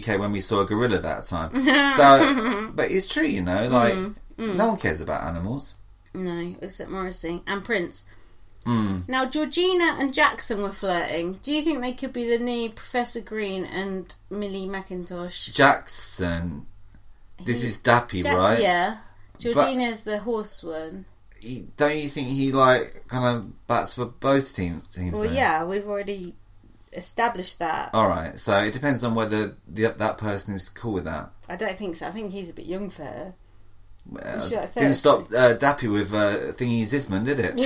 UK when we saw a gorilla that time. So, but it's true, you know, like, no one cares about animals. No, except Morrissey and Prince. Now, Georgina and Jackson were flirting. Do you think they could be the new Professor Green and Millie McIntosh? Jackson. This is Dappy, right? Yeah. Georgina's the horse one. Don't you think he, like, kind of bats for both teams Well, there? yeah, we've already established that. Alright, so it depends on whether that person is cool with that. I don't think so. I think he's a bit young for her. Didn't stop Dappy with Thingy Zisman, did it?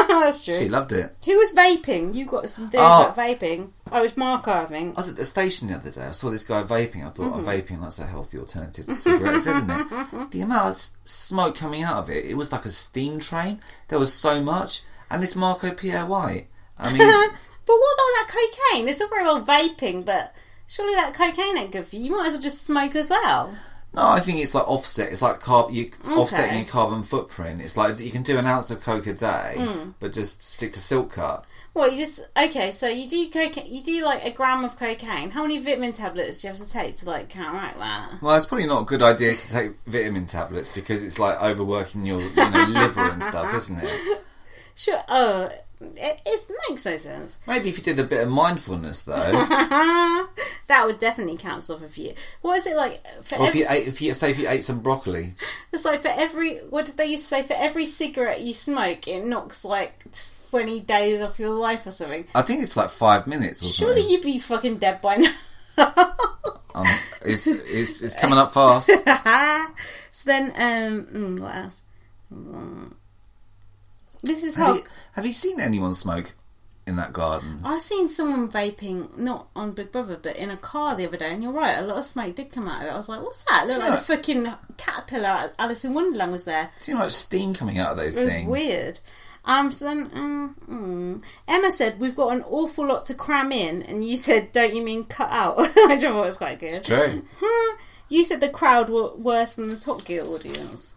That's true. She loved it. Who was vaping? You got some things about vaping. Oh, it was Marco, I think. I was at the station the other day. I saw this guy vaping. I thought, vaping, that's a healthy alternative to cigarettes, isn't it? The amount of smoke coming out of it, it was like a steam train. There was so much. And this Marco Pierre White. I mean... But what about that cocaine? It's all very well vaping, but surely that cocaine ain't good for you. You might as well just smoke as well. No, I think it's like offset. It's like offsetting your carbon footprint. It's like you can do an ounce of coke a day, but just stick to silk cut. Well, so you do cocaine. You do like a gram of cocaine. How many vitamin tablets do you have to take to like counteract that? Well, it's probably not a good idea to take vitamin tablets because it's like overworking your liver and stuff, isn't it? Sure. Oh, it makes no sense. Maybe if you did a bit of mindfulness, though. That would definitely cancel off a few. What is it like? If you ate some broccoli. It's like what did they used to say? For every cigarette you smoke, it knocks like 20 days off your life or something. I think it's like 5 minutes or something. Surely you'd be fucking dead by now. It's coming up fast. So then, what else? This is hot. Have you seen anyone smoke in that garden? I seen someone vaping, not on Big Brother, but in a car the other day, and you're right, a lot of smoke did come out of it. I was like, what's that? It looked like a fucking caterpillar. Alice in Wonderland was there. It seemed like steam coming out of those things. It was weird. So then, Emma said, we've got an awful lot to cram in, and you said, don't you mean cut out? I thought it was quite good. It's true. You said the crowd were worse than the Top Gear audience.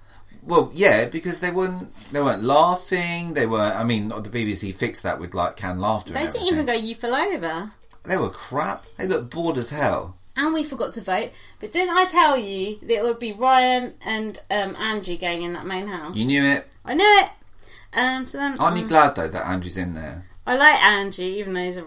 Well, yeah, because they weren't laughing. They were. I mean, the BBC fixed that with like canned laughter. They didn't even go "you fell over." They were crap. They looked bored as hell. And we forgot to vote. But didn't I tell you that it would be Ryan and Andrew going in that main house? You knew it. I knew it. So then, aren't you glad though that Andrew's in there? I like Andrew, even though he's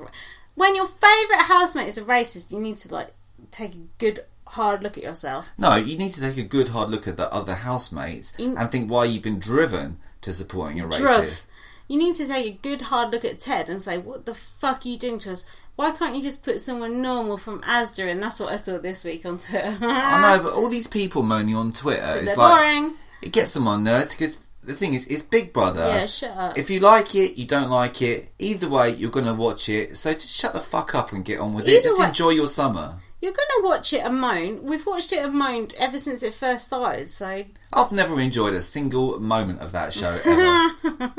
when your favourite housemate is a racist, you need to like take a good hard look at yourself. No, you need to take a good hard look at the other housemates and think why you've been driven to supporting a racist. You need to take a good hard look at Ted and say, what the fuck are you doing to us? Why can't you just put someone normal from Asda in? That's what I saw this week on Twitter. I know, but all these people moaning on Twitter, it's like boring. It gets them on nerves because the thing is, it's Big Brother. Yeah, shut up. If you like it, you don't like it. Either way, you're going to watch it. So just shut the fuck up and get on with it. Just enjoy your summer. You're going to watch it and moan. We've watched it and moaned ever since it first started, so... I've never enjoyed a single moment of that show, ever.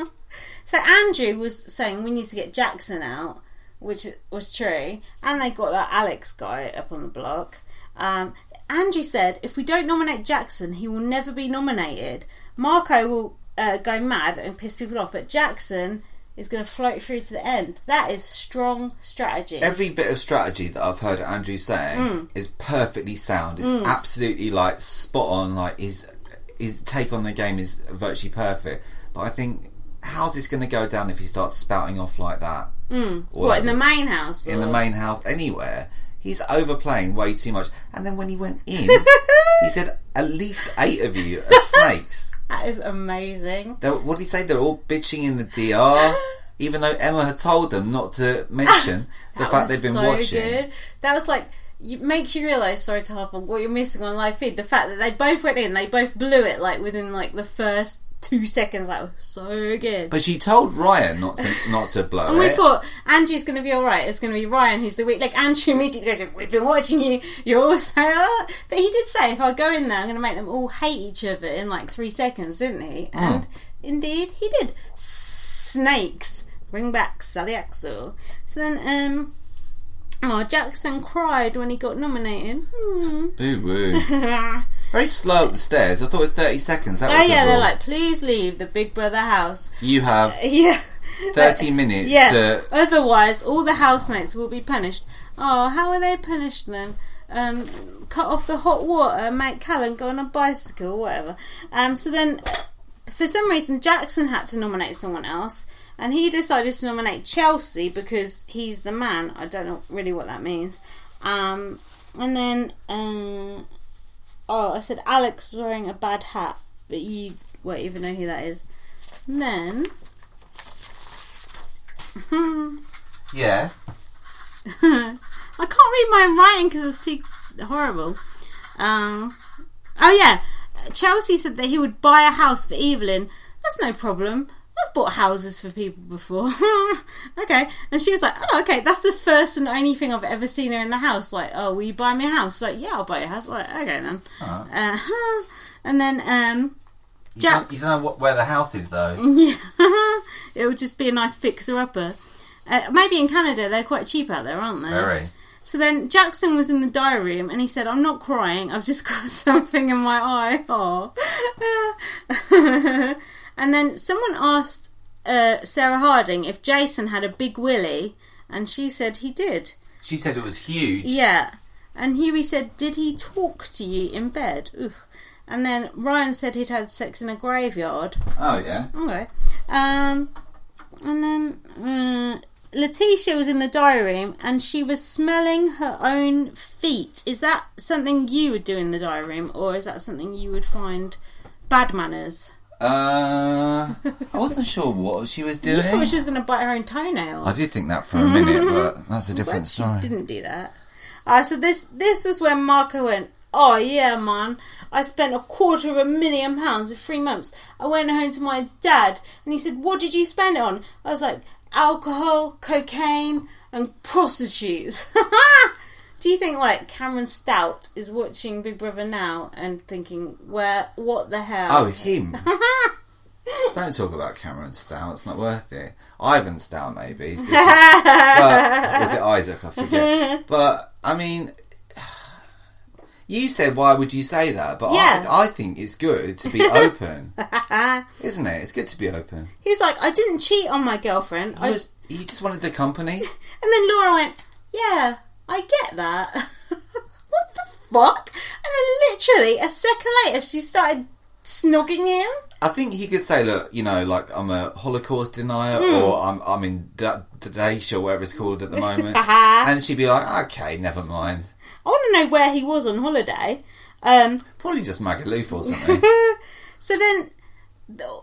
So Andrew was saying we need to get Jackson out, which was true. And they got that Alex guy up on the block. Andrew said, if we don't nominate Jackson, he will never be nominated. Marco will go mad and piss people off, but Jackson is going to float through to the end. That is strong strategy. Every bit of strategy that I've heard Andrew saying is perfectly sound. It's absolutely like spot on. Like his take on the game is virtually perfect. But I think, how's this going to go down if he starts spouting off like that? What, in the main house? In the main house, anywhere. He's overplaying way too much. And then when he went in, he said, at least 8 of you are snakes. That is amazing. What did he say? They're all bitching in the DR, even though Emma had told them not to mention the fact they've been watching. Good. That was like, makes you realise, sorry to harp on, what you're missing on live feed. The fact that they both went in, they both blew it like within like the first 2 seconds. That was so good. But she told Ryan not to blow it. And we thought, Andrew's going to be alright. It's going to be Ryan who's the weak. Like, Andrew immediately goes, we've been watching you. You're all saying, But he did say, if I go in there, I'm going to make them all hate each other in like 3 seconds, didn't he? And indeed, he did. Snakes. Bring back Sally Axel. So then, Jackson cried when he got nominated. Boo-woo. Very slow up the stairs. I thought it was 30 seconds. That was they're like, please leave the Big Brother house. You have 30 minutes to... Otherwise, all the housemates will be punished. Oh, how will they punish them? cut off the hot water and make Callum go on a bicycle or whatever. So then, for some reason, Jackson had to nominate someone else, and he decided to nominate Chelsea because he's the man. I don't know really what that means. And then, I said Alex was wearing a bad hat, but you won't even know who that is. And then... yeah. I can't read my own writing because it's too horrible. Chelsea said that he would buy a house for Evelyn. That's no problem. I've bought houses for people before. Okay. And she was like, oh, okay, that's the first and only thing I've ever seen her in the house. Like, oh, will you buy me a house? Like, yeah, I'll buy you a house. Like, okay then. And then Jack... You don't know where the house is, though. Yeah. It would just be a nice fixer-upper. Maybe in Canada, they're quite cheap out there, aren't they? Very. So then Jackson was in the diary room and he said, I'm not crying, I've just got something in my eye. Oh. And then someone asked Sarah Harding if Jason had a big willy, and she said he did. She said it was huge. Yeah. And Huey said, did he talk to you in bed? Oof. And then Ryan said he'd had sex in a graveyard. Oh, yeah. Okay. And then Letitia was in the diary room and she was smelling her own feet. Is that something you would do in the diary room, or is that something you would find bad manners? I wasn't sure what she was doing. You thought she was going to bite her own toenails. I did think that for a minute, but that's a different story. She didn't do that. So this was when Marco went, oh yeah, man, I spent £250,000 for 3 months. I went home to my dad and he said, what did you spend it on? I was like, alcohol, cocaine and prostitutes. Do you think like Cameron Stout is watching Big Brother now and thinking, what the hell? Oh, him. Don't talk about Cameron Stout, it's not worth it. Ivan Stout maybe. But was it Isaac? I forget. But I mean, you said, why would you say that? But yeah. I think it's good to be open. Isn't it? It's good to be open. He's like, I didn't cheat on my girlfriend. You just wanted the company. And then Laura went, yeah, I get that. What the fuck? And then literally a second later she started snogging him. I think he could say, look, you know, like I'm a Holocaust denier or I'm in Daesh or whatever it's called at the moment. And she'd be like, okay, never mind. I want to know where he was on holiday. Probably just Magaluf or something. So then,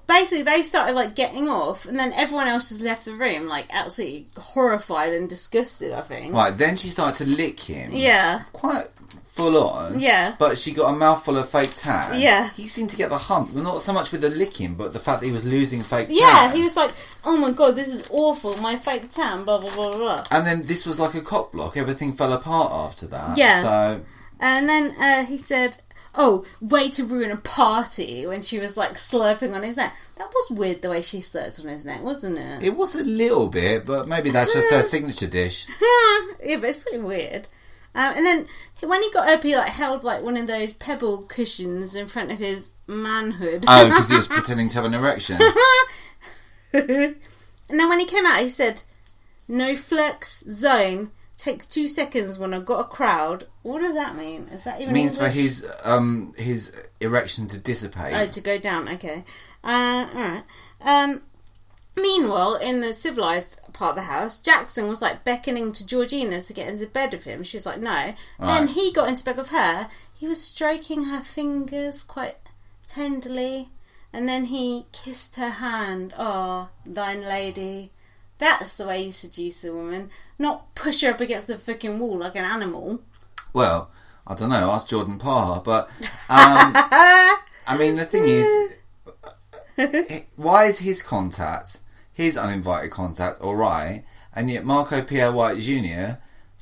basically, they started like getting off, and then everyone else just left the room, like absolutely horrified and disgusted. I think. Right. Then she started to lick him. Yeah. Quite full on. Yeah. But she got a mouthful of fake tan. Yeah. He seemed to get the hump. Well, not so much with the licking, but the fact that he was losing fake tan. Yeah. He was like, oh my god, this is awful. My fake tan. Blah blah blah blah. And then this was like a cock block. Everything fell apart after that. Yeah. So. And then he said, oh, way to ruin a party, when she was like slurping on his neck. That was weird the way she slurped on his neck, wasn't it? It was a little bit, but maybe that's just her signature dish. Yeah, but it's pretty weird. And then when he got up, he like held like one of those pebble cushions in front of his manhood. Oh, because he was pretending to have an erection. And then when he came out, he said, no flex zone. Takes 2 seconds when I've got a crowd. What does that mean? Is that even means English? For his erection to dissipate. Oh, to go down. Okay. Alright. Meanwhile, in the civilised part of the house, Jackson was like beckoning to Georgina to get into bed with him. She's like, no. Right. Then he got into bed with her. He was stroking her fingers quite tenderly. And then he kissed her hand. Oh, thine lady. That's the way you seduce a woman. Not push her up against the fucking wall like an animal. Well, I don't know. Ask Jordan Parr. But, I mean, the thing is, why is his contact, his uninvited contact, alright, and yet Marco Pierre White Jr.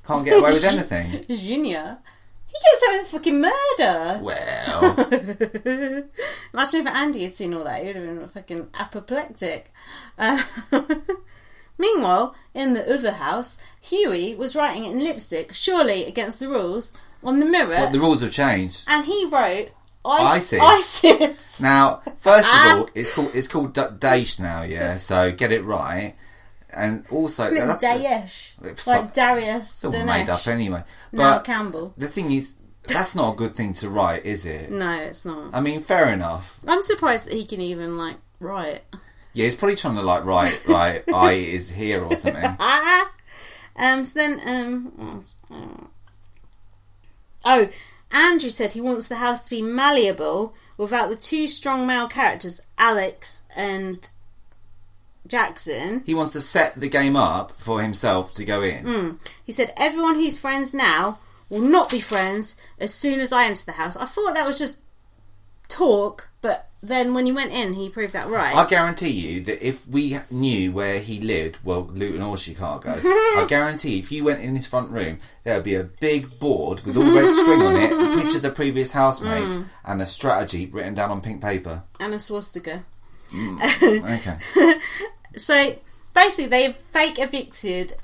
can't get away with anything? Junior? He gets away with fucking murder. Well. Imagine if Andy had seen all that. He would have been fucking apoplectic. Meanwhile, in the other house, Huey was writing in lipstick, surely against the rules, on the mirror. But the rules have changed. And he wrote ISIS. Now, first of all, it's called Daesh now, yeah. So get it right. And also... Isn't it Daesh? It's Like Darius It's all Dinesh. made up anyway. Now But Campbell. the thing is, that's not a good thing to write, is it? No, it's not. I mean, fair enough. I'm surprised that he can even, like, write. Yeah, he's probably trying to, like, write, I is here or something. So then, oh, Andrew said he wants the house to be malleable without the two strong male characters, Alex and Jackson. He wants to set the game up for himself to go in. He said everyone who's friends now will not be friends as soon as I enter the house. I thought that was just talk, but then when you went in, he proved that right. I guarantee you that if we knew where he lived, well, Luton or Chicago, I guarantee if you went in his front room, there would be a big board with all red string on it, pictures of previous housemates, and a strategy written down on pink paper. And a swastika. Okay. So, basically, they fake evicted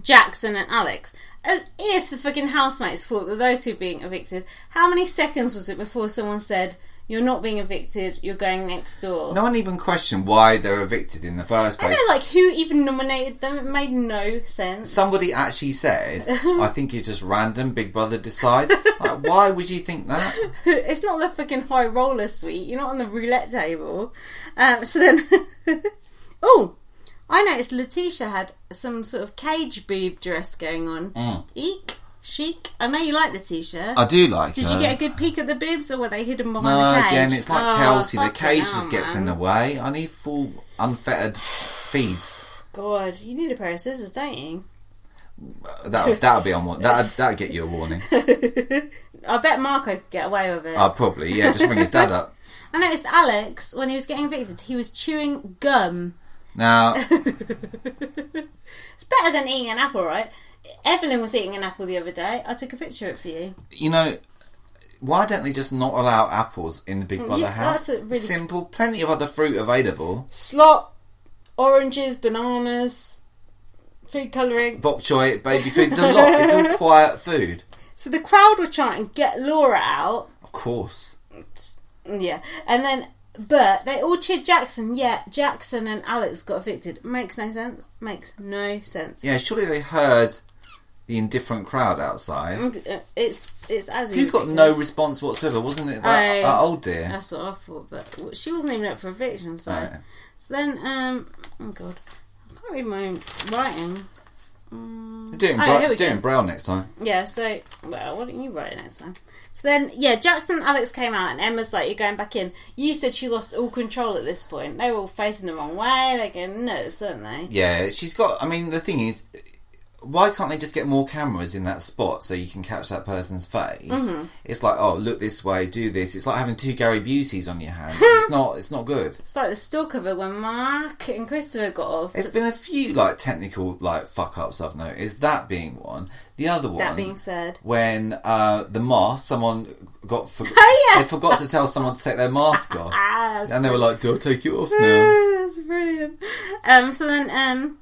Jackson and Alex. As if the fucking housemates thought that those two were being evicted. How many seconds was it before someone said, you're not being evicted, you're going next door? No one even questioned why they're evicted in the first place. I know, like, who even nominated them? It made no sense. Somebody actually said, I think it's just random, Big Brother decides. Like, why would you think that? It's not the fucking high roller suite. You're not on the roulette table. So then... Oh! I noticed Letitia had some sort of cage boob dress going on. Eek. Chic. I know you like Letitia. I do like Did her. you get a good peek at the boobs, or were they hidden behind No, the cage? again, it's like Kelsey. The fucking cage hell, just gets man. in the way. I need full, unfettered feeds. God, you need a pair of scissors, don't you? That'll be on one. That'll get you a warning. I bet Marco could get away with it. Probably, yeah. Just ring his dad up. I noticed Alex, when he was getting evicted, he was chewing gum. Now, It's better than eating an apple, right? Evelyn was eating an apple the other day. I took a picture of it for you. you know, why don't they just not allow apples in the Big Brother house? that's a really... Simple. Plenty of other fruit available. Slot, oranges, bananas, food colouring. Bok choy, baby food, the lot. It's all quiet food. So the crowd were chanting, get Laura out. Of course. Yeah. And then, but they all cheered Jackson. Yeah, Jackson and Alex got evicted. Makes no sense. Makes no sense. Yeah, surely they heard the indifferent crowd outside. It's as You got no response whatsoever, wasn't it? That old dear. That's what I thought, but she wasn't even up for eviction, so. Right. So then, oh god, I can't read my own writing. Do it in Braille next time. Yeah, so, well, why don't you write it next time? So then, yeah, Jackson and Alex came out and Emma's like, you're going back in. You said she lost all control at this point. They were all facing the wrong way. They're getting nuts, aren't they? Yeah, she's got... I mean, the thing is, why can't they just get more cameras in that spot so you can catch that person's face? Mm-hmm. It's like, oh, look this way, do this. It's like having two Gary Buseys on your hand. It's not good. It's like the store cover when Mark and Christopher got off. There's been a few, like, technical, like, fuck-ups I've noticed. That being one. The other one... That being said... When the mask, someone got... Oh, yeah! They forgot to tell someone to take their mask off. And they were like, do I take it off now? That's brilliant. So then...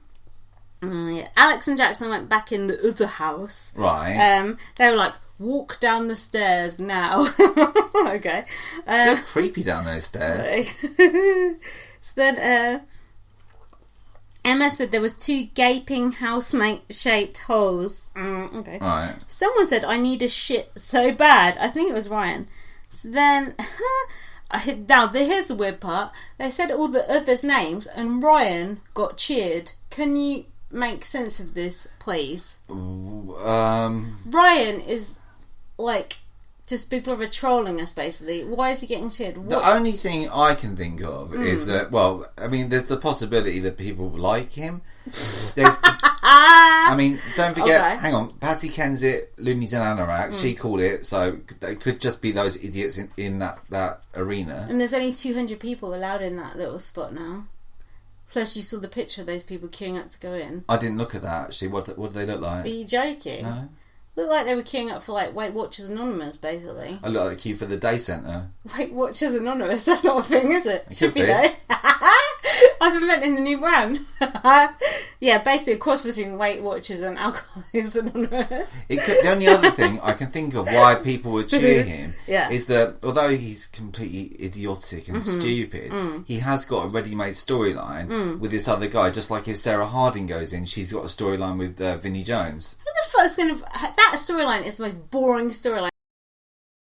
yeah. Alex and Jackson went back in the other house. Right. They were like, walk down the stairs now. Okay. They're creepy down those stairs. So then Emma said there was two gaping housemate-shaped holes. Okay. Right. Someone said, I need a shit so bad. I think it was Ryan. So then... Now, here's the weird part. They said all the others' names and Ryan got cheered. Can you make sense of this, please? Ryan is, like, just Big Brother trolling us, basically. Why is he getting cheered? What? The only thing I can think of is that, well, I mean, there's the possibility that people like him. I mean, don't forget, Okay. hang on, Patsy Kensit, Loonies and Anorak, she called it, so they could just be those idiots in that arena. And there's only 200 people allowed in that little spot now. Plus, you saw the picture of those people queuing up to go in. I didn't look at that, actually. What do they look like? Are you joking? No. Looked like they were queuing up for, like, Weight Watchers Anonymous, basically. I look like the queue for the day centre. Weight Watchers Anonymous? That's not a thing, is it? It Should could be, be. though. I've invented a new brand. Yeah, basically a cross between Weight Watchers and Alcoholics Anonymous. The only other thing I can think of why people would cheer him Yeah. is that although he's completely idiotic and stupid, he has got a ready-made storyline with this other guy. Just like if Sarah Harding goes in, she's got a storyline with Vinnie Jones. Who the fuck's going to... That storyline is the most boring storyline